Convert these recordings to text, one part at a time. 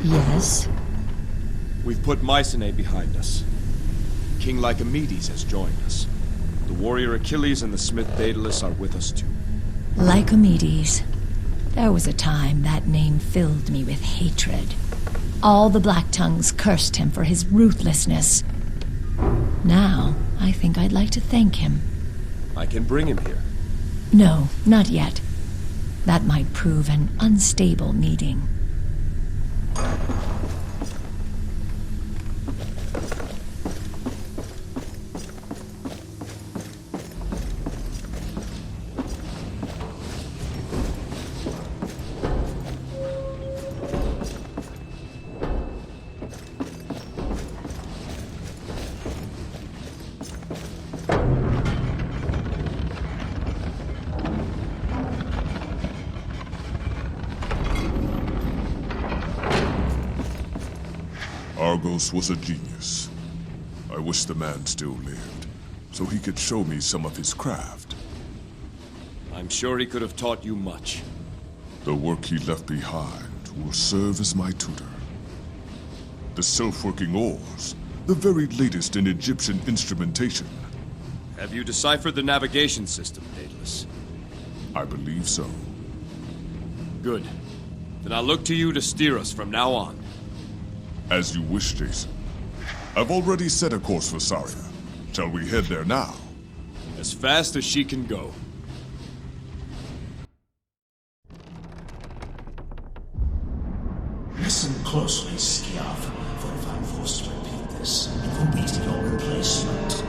Yes? We've put Mycenae behind us. King Lycomedes has joined us. The warrior Achilles and the smith Daedalus are with us too. Lycomedes. There was a time that name filled me with hatred. All the Black Tongues cursed him for his ruthlessness. Now, I think I'd like to thank him. I can bring him here. No, not yet. That might prove an unstable meeting. Argos was a genius. I wish the man still lived, so he could show me some of his craft. I'm sure he could have taught you much. The work he left behind will serve as my tutor. The self-working oars, the very latest in Egyptian instrumentation. Have you deciphered the navigation system, Daedalus? I believe so. Good. Then I'll look to you to steer us from now on. As you wish, Jason. I've already set a course for Saria. Shall we head there now? As fast as she can go. Listen closely, Skiav, for if I'm forced to repeat this, it will be to your replacement.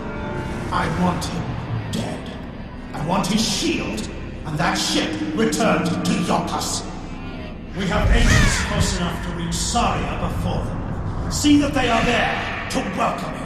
I want him dead. I want his shield, and that ship returned to Iolcus. We have agents close enough to reach Saria before them. See that they are there to welcome him.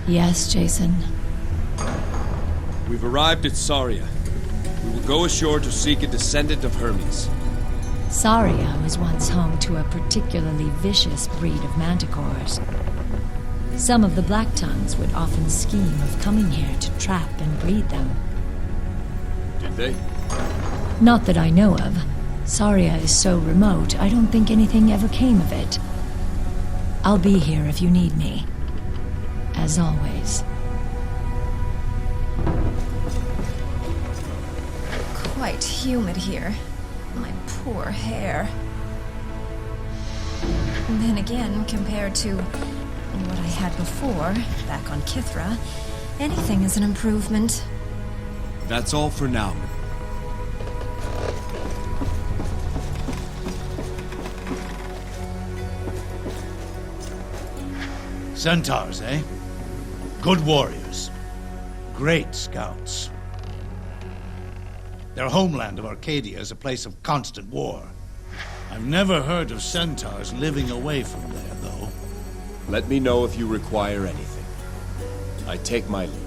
Yes, Jason. We've arrived at Saria. We will go ashore to seek a descendant of Hermes. Saria was once home to a particularly vicious breed of manticores. Some of the Black Tongues would often scheme of coming here to trap and breed them. Did they? Not that I know of. Saria is so remote, I don't think anything ever came of it. I'll be here if you need me. As always. Quite humid here. My poor hair. And then again, compared to what I had before, back on Kithra, anything is an improvement. That's all for now. Centaurs, eh? Good warriors. Great scouts. Their homeland of Arcadia is a place of constant war. I've never heard of centaurs living away from there, though. Let me know if you require anything. I take my leave.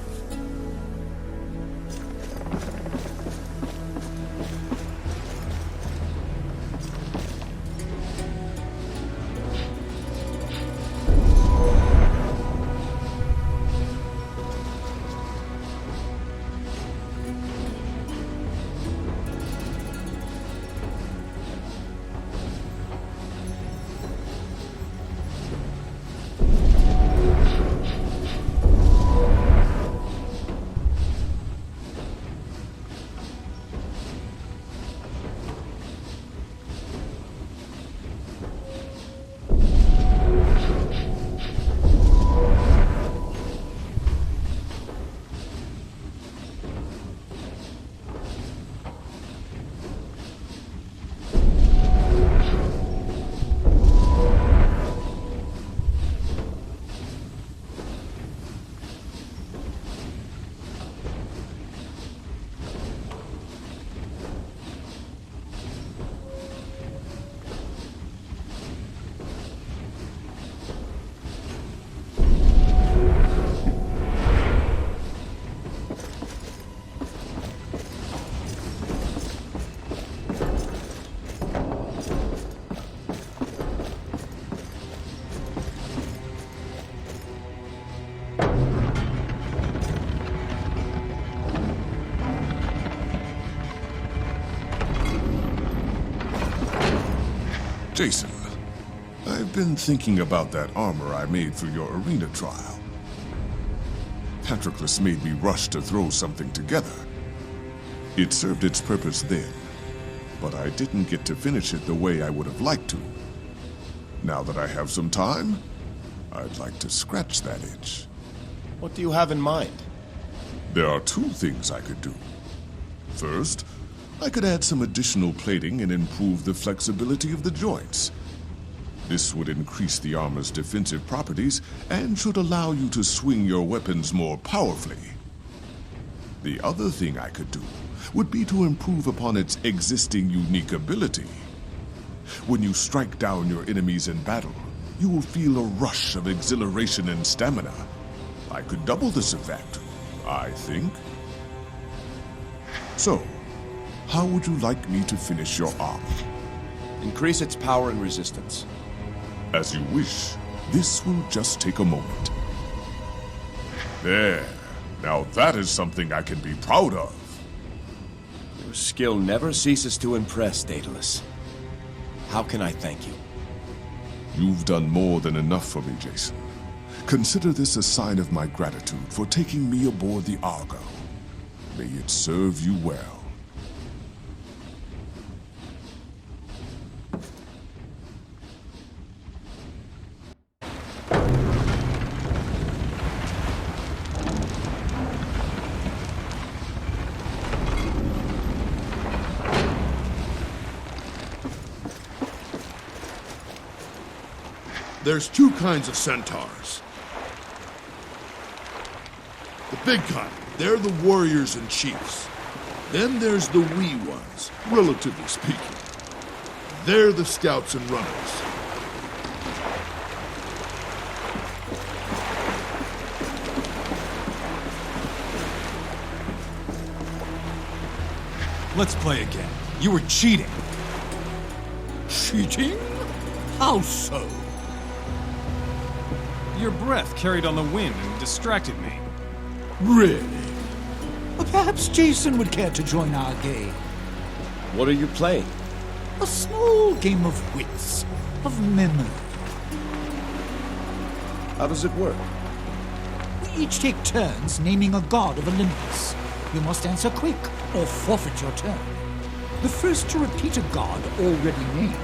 Jason, I've been thinking about that armor I made for your arena trial. Patroclus made me rush to throw something together. It served its purpose then, but I didn't get to finish it the way I would have liked to. Now that I have some time, I'd like to scratch that itch. What do you have in mind? There are two things I could do. First, I could add some additional plating and improve the flexibility of the joints. This would increase the armor's defensive properties and should allow you to swing your weapons more powerfully. The other thing I could do would be to improve upon its existing unique ability. When you strike down your enemies in battle, you will feel a rush of exhilaration and stamina. I could double this effect, I think. So, how would you like me to finish your armor? Increase its power and resistance. As you wish. This will just take a moment. There. Now that is something I can be proud of. Your skill never ceases to impress, Daedalus. How can I thank you? You've done more than enough for me, Jason. Consider this a sign of my gratitude for taking me aboard the Argo. May it serve you well. There's two kinds of centaurs. The big kind, they're the warriors and chiefs. Then there's the wee ones, relatively speaking. They're the scouts and runners. Let's play again. You were cheating. Cheating? How so? Your breath carried on the wind and distracted me. Really? Well, perhaps Jason would care to join our game. What are you playing? A small game of wits, of memory. How does it work? We each take turns naming a god of Olympus. You must answer quick, or forfeit your turn. The first to repeat a god already named,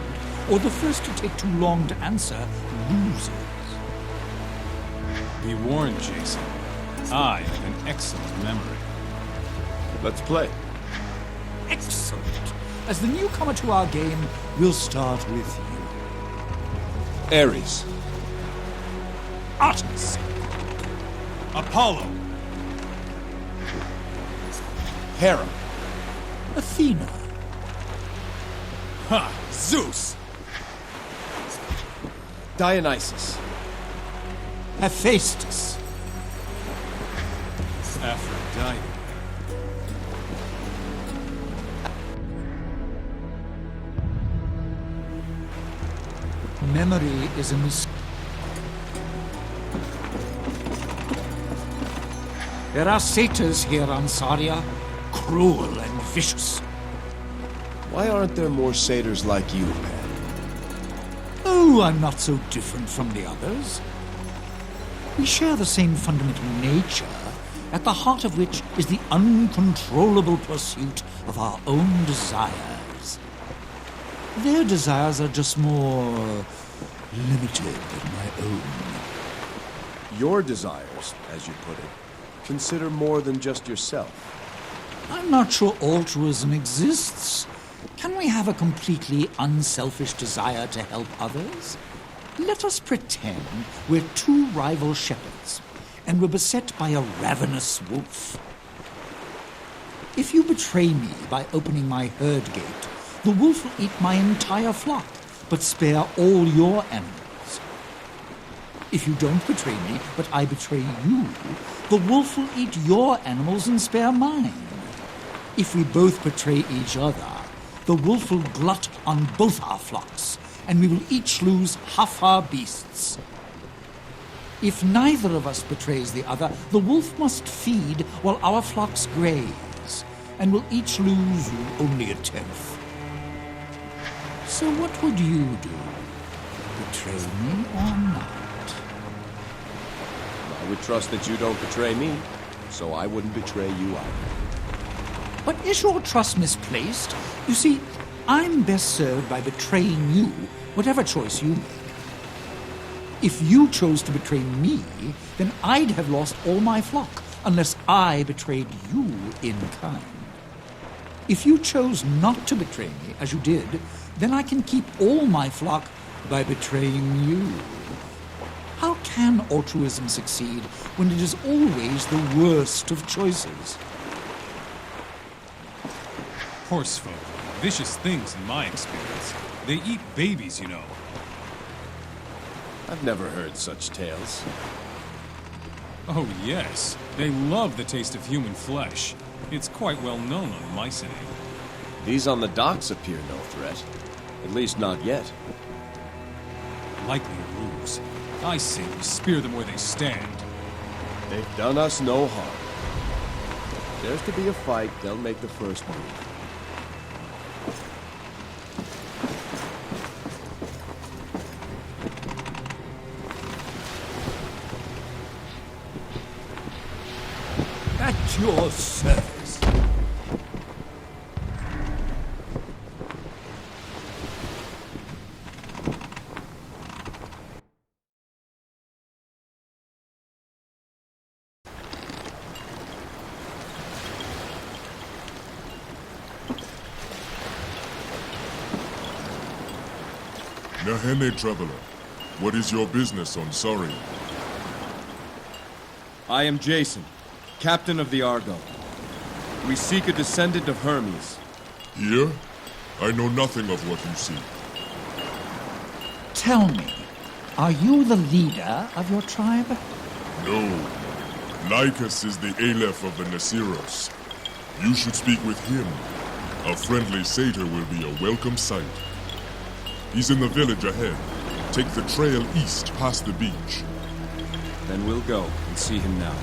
or the first to take too long to answer, loses. Be warned, Jason. I have an excellent memory. Let's play. Excellent. As the newcomer to our game, we'll start with you. Ares. Artemis. Apollo. Hera. Athena. Ha! Zeus. Dionysus. Hephaestus. Aphrodite. Memory is a mistake. There are satyrs here on Saria, cruel and vicious. Why aren't there more satyrs like you, Pan? Oh, I'm not so different from the others. We share the same fundamental nature, at the heart of which is the uncontrollable pursuit of our own desires. Their desires are just more limited than my own. Your desires, as you put it, consider more than just yourself. I'm not sure altruism exists. Can we have a completely unselfish desire to help others? Let us pretend we're two rival shepherds, and we're beset by a ravenous wolf. If you betray me by opening my herd gate, the wolf will eat my entire flock, but spare all your animals. If you don't betray me, but I betray you, the wolf will eat your animals and spare mine. If we both betray each other, the wolf will glut on both our flocks, and we will each lose half our beasts. If neither of us betrays the other, the wolf must feed while our flocks graze, and we'll each lose only a tenth. So what would you do? Betray me or not? I would trust that you don't betray me, so I wouldn't betray you either. But is your trust misplaced? You see, I'm best served by betraying you, whatever choice you make. If you chose to betray me, then I'd have lost all my flock, unless I betrayed you in kind. If you chose not to betray me, as you did, then I can keep all my flock by betraying you. How can altruism succeed when it is always the worst of choices? Horsefolk, vicious things in my experience. They eat babies, you know. I've never heard such tales. Oh yes, they love the taste of human flesh. It's quite well known on Mycenae. These on the docks appear no threat. At least not yet. Likely a ruse. I say we spear them where they stand. They've done us no harm. If there's to be a fight, they'll make the first move. At your service. Nahene Traveler, what is your business on Saurian? I am Jason, captain of the Argo. We seek a descendant of Hermes. Here? I know nothing of what you seek. Tell me, are you the leader of your tribe? No. Lycus is the Aleph of the Nasiros. You should speak with him. A friendly satyr will be a welcome sight. He's in the village ahead. Take the trail east past the beach. Then we'll go and see him now.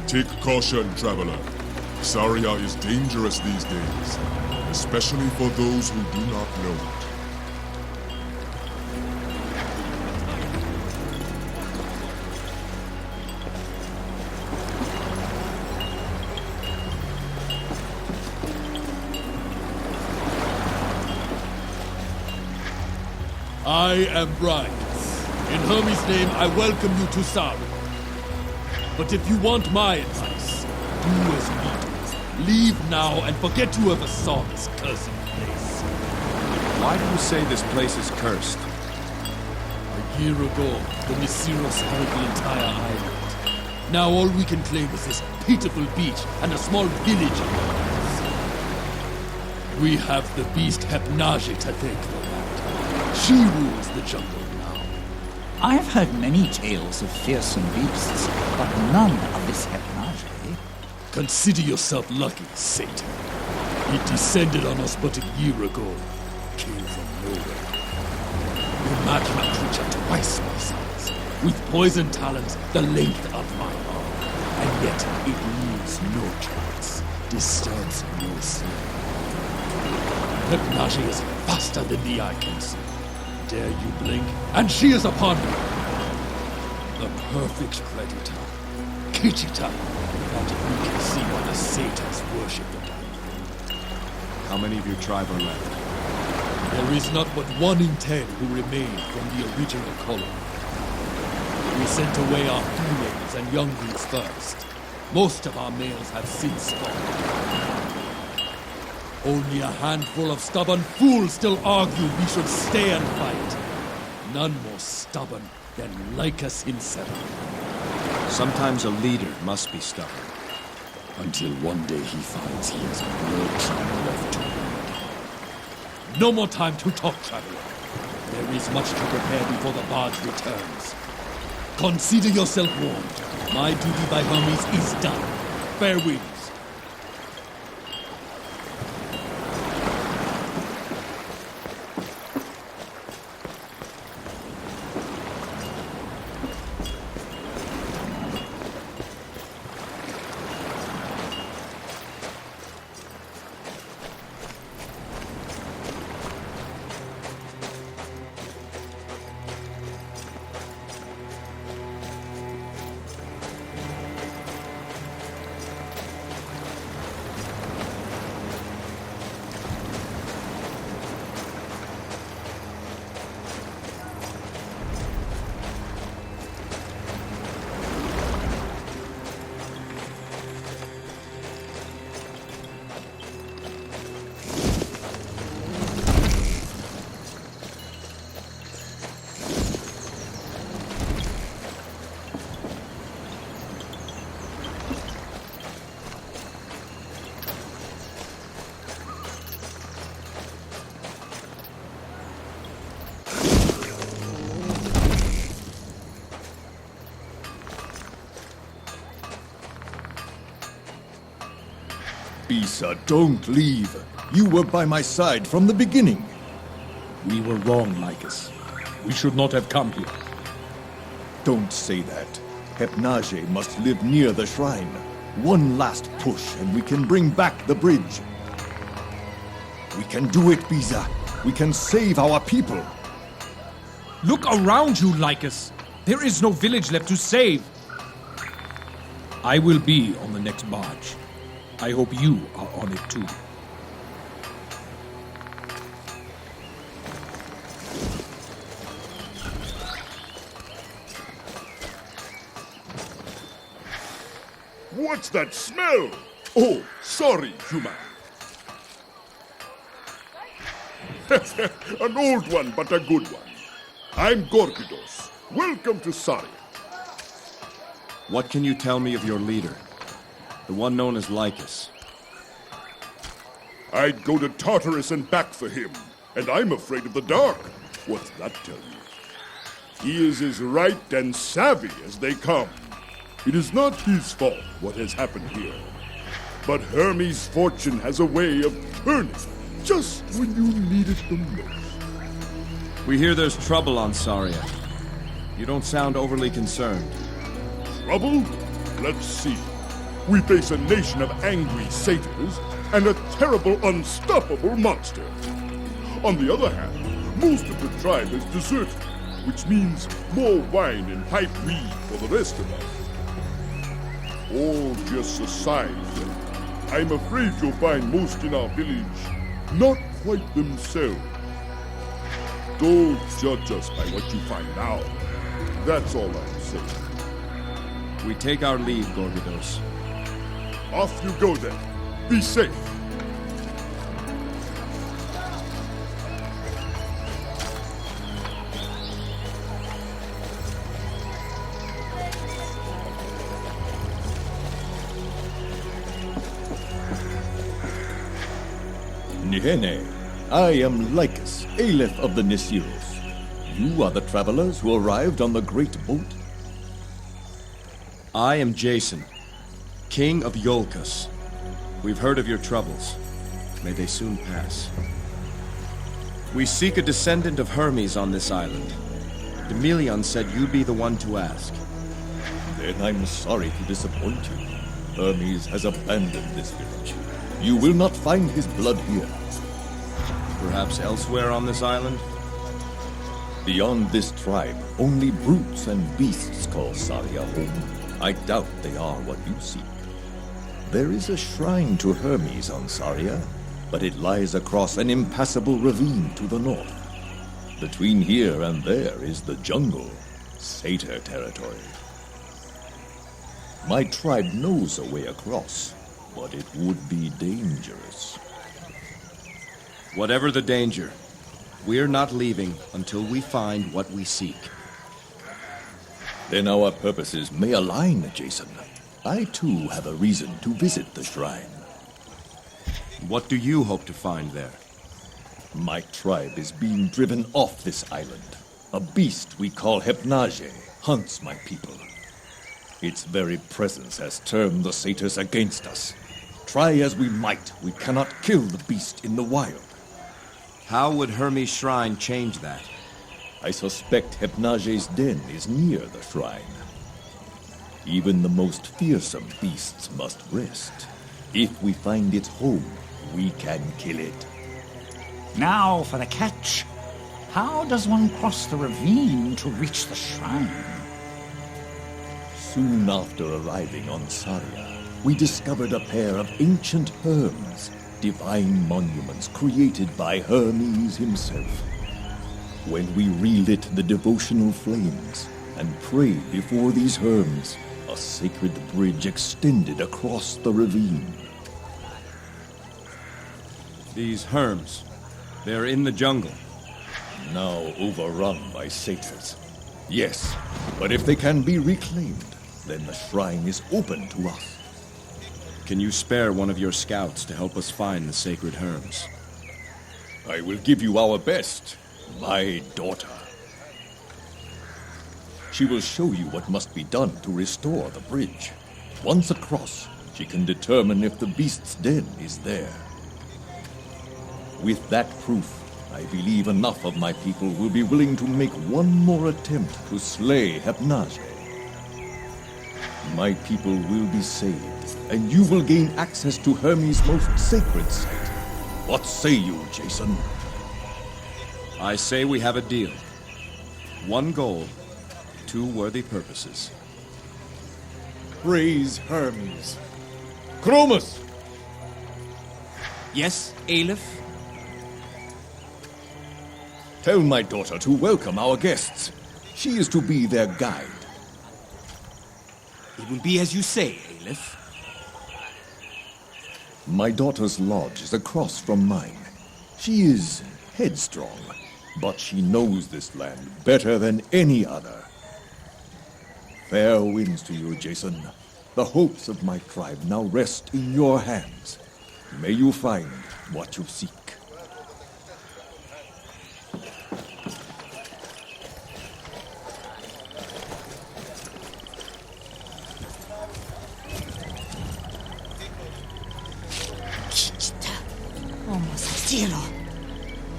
Take caution, traveler. Saria is dangerous these days, especially for those who do not know it. I am Brian. In Hermes' name, I welcome you to Saria. But if you want my advice, do as we do. Leave now and forget you ever saw this cursed place. Why do you say this place is cursed? A year ago, the Nasiros held the entire island. Now all we can claim is this pitiful beach and a small village on it. We have the beast Hepnage to thank for that. She rules the jungle now. I've heard many tales of fearsome beasts, but none of this Hepnage. Consider yourself lucky, Satan. It descended on us but a year ago. Came from nowhere. Imagine a creature twice my size, with poison talons the length of my arm, and yet it leaves no tracks, disturbs no sleep. Hepnage is faster than the eye can see. Dare you blink, and she is upon you! The perfect predator. Kichita. But we can see why the satyrs worship the devil. How many of your tribe are left? There is not but 1 in 10 who remain from the original colony. We sent away our females and younglings first. Most of our males have since spawned. Only a handful of stubborn fools still argue we should stay and fight. None more stubborn than Lycus himself. Sometimes a leader must be stubborn. Until one day he finds he has no tribe left to lead. No more time to talk, traveler. There is much to prepare before the barge returns. Consider yourself warned. My duty by Hermes is done. Fair winds. Bisa, don't leave. You were by my side from the beginning. We were wrong, Lycus. We should not have come here. Don't say that. Hepnage must live near the shrine. One last push and we can bring back the bridge. We can do it, Bisa. We can save our people. Look around you, Lycus. There is no village left to save. I will be on the next barge. I hope you are on it too. What's that smell? Oh, sorry, human. An old one, but a good one. I'm Gorgidos. Welcome to Saria. What can you tell me of your leader? The one known as Lycus. I'd go to Tartarus and back for him, and I'm afraid of the dark. What's that tell you? He is as right and savvy as they come. It is not his fault what has happened here. But Hermes' fortune has a way of turning just when you need it the most. We hear there's trouble on Saria. You don't sound overly concerned. Trouble? Let's see. We face a nation of angry satyrs and a terrible, unstoppable monster. On the other hand, most of the tribe is deserted, which means more wine and pipe weed for the rest of us. All just aside, I'm afraid you'll find most in our village not quite themselves. Don't judge us by what you find now. That's all I'm saying. We take our leave, Gorgidos. Off you go then. Be safe. Nihene, I am Lycus, Aleph of the Nisiros. You are the travelers who arrived on the great boat? I am Jason, King of Iolcus. We've heard of your troubles. May they soon pass. We seek a descendant of Hermes on this island. Demelion said you'd be the one to ask. Then I'm sorry to disappoint you. Hermes has abandoned this village. You will not find his blood here. Perhaps elsewhere on this island? Beyond this tribe, only brutes and beasts call Saria home. I doubt they are what you seek. There is a shrine to Hermes on Saria, but it lies across an impassable ravine to the north. Between here and there is the jungle, satyr territory. My tribe knows a way across, but it would be dangerous. Whatever the danger, we're not leaving until we find what we seek. Then our purposes may align, Jason. I too have a reason to visit the shrine. What do you hope to find there? My tribe is being driven off this island. A beast we call Hepnage hunts my people. Its very presence has turned the satyrs against us. Try as we might, we cannot kill the beast in the wild. How would Hermes' shrine change that? I suspect Hepnage's den is near the shrine. Even the most fearsome beasts must rest. If we find its home, we can kill it. Now for the catch. How does one cross the ravine to reach the shrine? Soon after arriving on Saria, we discovered a pair of ancient herms, divine monuments created by Hermes himself. When we relit the devotional flames and prayed before these herms, a sacred bridge extended across the ravine. These herms, they're in the jungle. Now overrun by satyrs. Yes, but if they can be reclaimed, then the shrine is open to us. Can you spare one of your scouts to help us find the sacred herms? I will give you our best, my daughter. She will show you what must be done to restore the bridge. Once across, She can determine if the beast's den is there. With that proof, I believe enough of my people will be willing to make one more attempt to slay Hypnage. My people will be saved, and you will gain access to Hermes' most sacred site. What say you, Jason? I say we have a deal. One goal, two worthy purposes. Praise Hermes. Chromus! Yes, Aleph? Tell my daughter to welcome our guests. She is to be their guide. It will be as you say, Aleph. My daughter's lodge is across from mine. She is headstrong, but she knows this land better than any other. Fair winds to you, Jason. The hopes of my tribe now rest in your hands. May you find what you seek.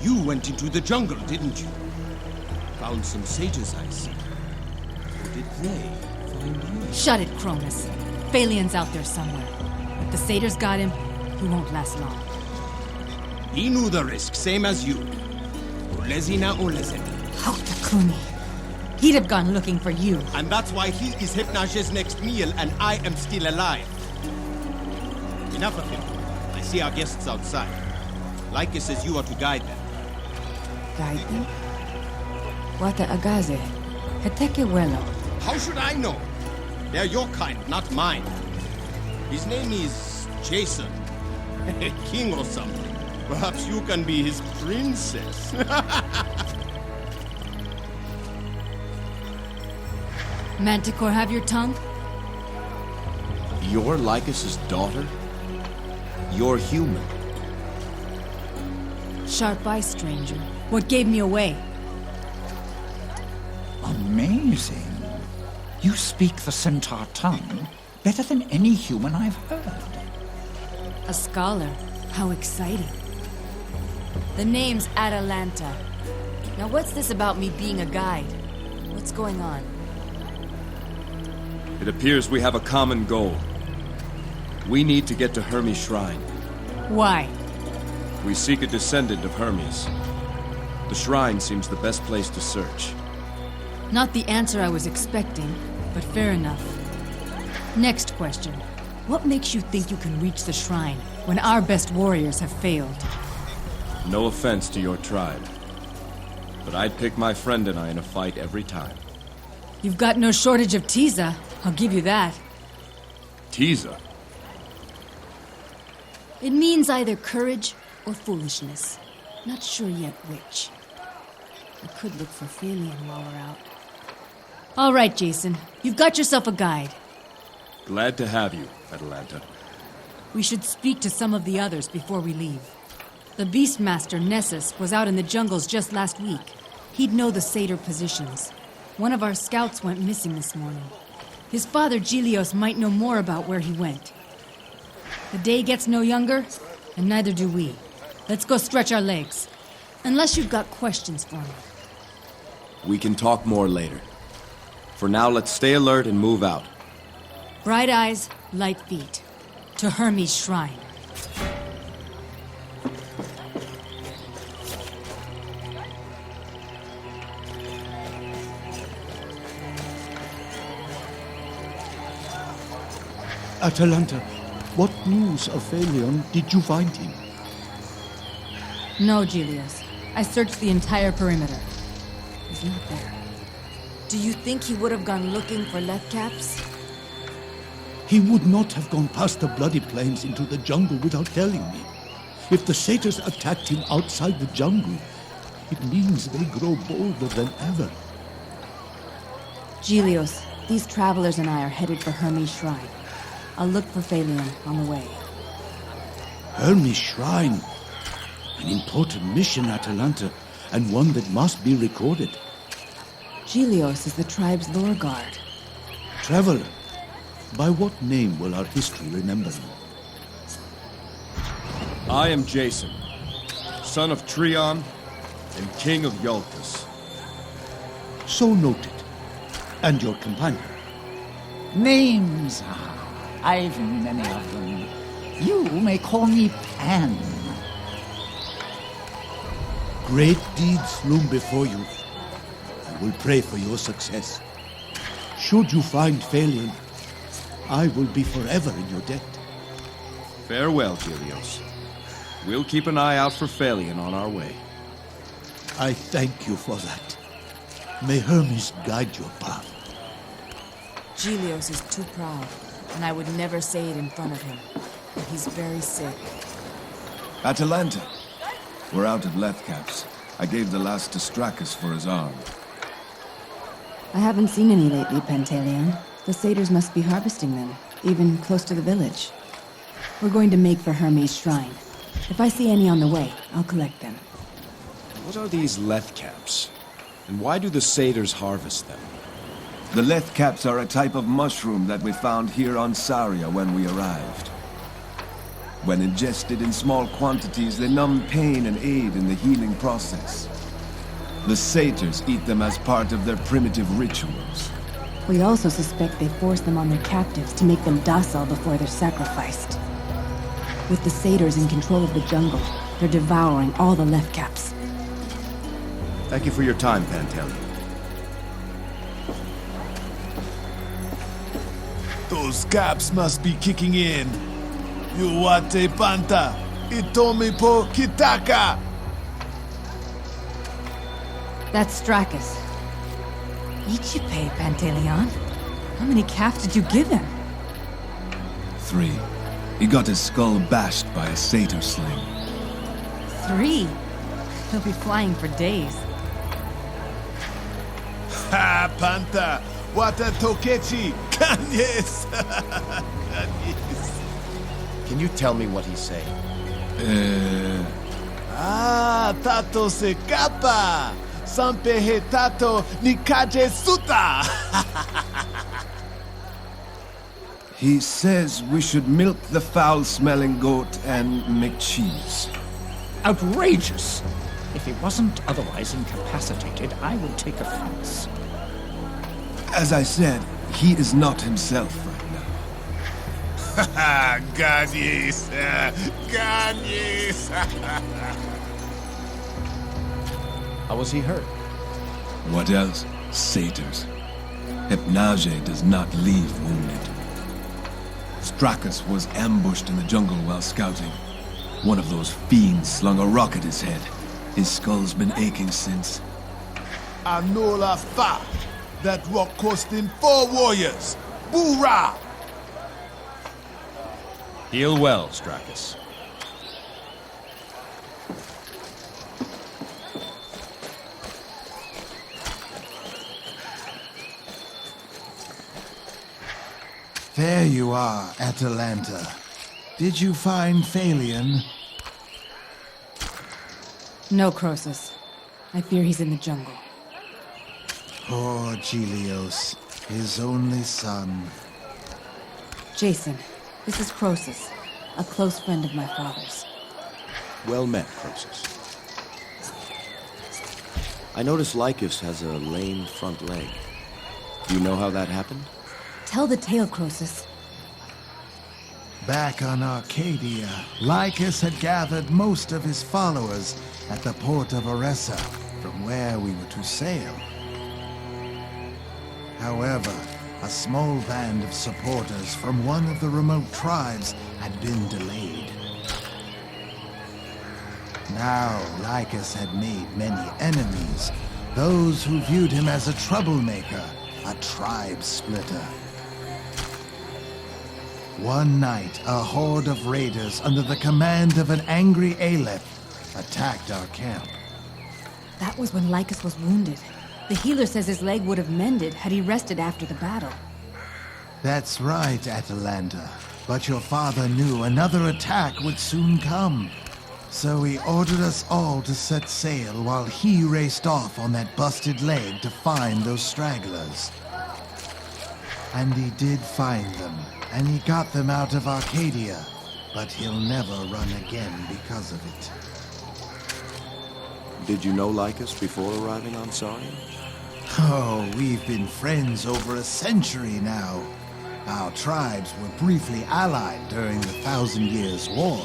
You went into the jungle, didn't you? Found some sages, I see. Or did they find you? Shut it, Cronus. Phalion's out there somewhere. If the satyrs got him, he won't last long. He knew the risk, same as you. Ulezina Ulezina. Hautakuni. He'd have gone looking for you. And that's why he is Hypnage's next meal and I am still alive. Enough of him. I see our guests outside. Lycus says you are to guide them. Guide them? Wata agaze. Heteke welo. How should I know? They're your kind, not mine. His name is Jason. A king or something. Perhaps you can be his princess. Manticore have your tongue? You're Lycus's daughter? You're human. Sharp eye, stranger. What gave me away? Amazing. You speak the centaur tongue better than any human I've heard. A scholar. How exciting. The name's Atalanta. Now what's this about me being a guide? What's going on? It appears we have a common goal. We need to get to Hermes' shrine. Why? We seek a descendant of Hermes. The shrine seems the best place to search. Not the answer I was expecting, but fair enough. Next question. What makes you think you can reach the shrine when our best warriors have failed? No offense to your tribe, but I'd pick my friend and I in a fight every time. You've got no shortage of Tiza, I'll give you that. Tiza? It means either courage or foolishness. Not sure yet which. I could look for Phalion while we're out. All right, Jason. You've got yourself a guide. Glad to have you, Atalanta. We should speak to some of the others before we leave. The Beastmaster, Nessus, was out in the jungles just last week. He'd know the satyr positions. One of our scouts went missing this morning. His father, Gilios, might know more about where he went. The day gets no younger, and neither do we. Let's go stretch our legs. Unless you've got questions for me. We can talk more later. For now, let's stay alert and move out. Bright eyes, light feet. To Hermes' shrine. Atalanta, what news of Phalion did you find him? No, Gilios. I searched the entire perimeter. He's not there. Do you think he would have gone looking for Lethcaps? He would not have gone past the bloody plains into the jungle without telling me. If the satyrs attacked him outside the jungle, it means they grow bolder than ever. Gilios, these travelers and I are headed for Hermes' shrine. I'll look for Phalion on the way. Hermes' shrine? An important mission, Atalanta, and one that must be recorded. Gilios is the tribe's lore guard. Traveler, By what name will our history remember you? I am Jason, son of Trion and king of Iolcus. So noted. And your companion? Names. I've many of them. You may call me Pan. Great deeds loom before you. I will pray for your success. Should you find Phalion, I will be forever in your debt. Farewell, Gilios. We'll keep an eye out for Phalion on our way. I thank you for that. May Hermes guide your path. Gilios is too proud, and I would never say it in front of him. But he's very sick. Atalanta. We're out at Lethcaps. I gave the last to Strachus for his arm. I haven't seen any lately, Pantaleon. The satyrs must be harvesting them, even close to the village. We're going to make for Hermes' shrine. If I see any on the way, I'll collect them. What are these Lethcaps? And why do the satyrs harvest them? The Lethcaps are a type of mushroom that we found here on Saria when we arrived. When ingested in small quantities, they numb pain and aid in the healing process. The satyrs eat them as part of their primitive rituals. We also suspect they force them on their captives to make them docile before they're sacrificed. With the satyrs in control of the jungle, they're devouring all the Lethcaps. Thank you for your time, Pantaleon. Those caps must be kicking in. Yuwate Panta, Itomi po Kitaka! That's Strachus. Ichipe, Pantaleon. How many calves did you give him? 3. He got his skull bashed by a satyr sling. 3. He'll be flying for days. Ha, Panta! What a Tokechi! Kanyes! Kanyes! Can you tell me what he's saying? Ah, Tato se capa! Sampehe Tato Nikaje Suta! He says we should milk the foul-smelling goat and make cheese. Outrageous! If he wasn't otherwise incapacitated, I would take offense. As I said, he is not himself right now. God yes! God yes! How was he hurt? What else? Satyrs. Hypnage does not leave wounded. Strachus was ambushed in the jungle while scouting. One of those fiends slung a rock at his head. His skull's been aching since. Anola Fa! That rock cost him 4 warriors! Boorah! Heal well, Strachus. There you are, Atalanta. Did you find Phalion? No, Croesus. I fear he's in the jungle. Poor Gilios, his only son. Jason, this is Croesus, a close friend of my father's. Well met, Croesus. I notice Lycus has a lame front leg. Do you know how that happened? Tell the tale, Croesus. Back on Arcadia, Lycus had gathered most of his followers at the port of Oressa, from where we were to sail. However, a small band of supporters from one of the remote tribes had been delayed. Now, Lycus had made many enemies, those who viewed him as a troublemaker, a tribe splitter. One night, a horde of raiders under the command of an angry Aleph attacked our camp. That was when Lycus was wounded. The healer says his leg would have mended had he rested after the battle. That's right, Atalanta. But your father knew another attack would soon come. So he ordered us all to set sail while he raced off on that busted leg to find those stragglers. And he did find them, and he got them out of Arcadia. But he'll never run again because of it. Did you know Lycus before arriving on Saria? Oh, we've been friends over a century now. Our tribes were briefly allied during the 1,000 Years' War.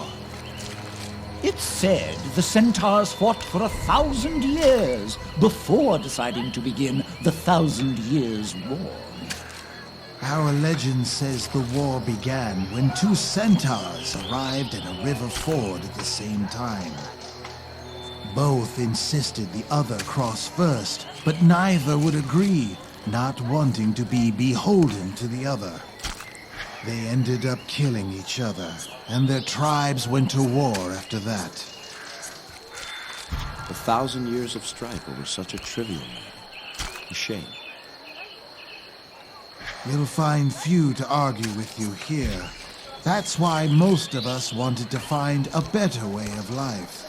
It's said the centaurs fought for 1,000 years before deciding to begin the 1,000 Years' War. Our legend says the war began when two centaurs arrived at a river ford at the same time. Both insisted the other cross first, but neither would agree, not wanting to be beholden to the other. They ended up killing each other, and their tribes went to war after that. 1,000 years of strife over such a trivial matter. A shame. You'll find few to argue with you here. That's why most of us wanted to find a better way of life.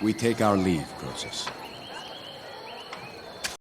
We take our leave, Croesus.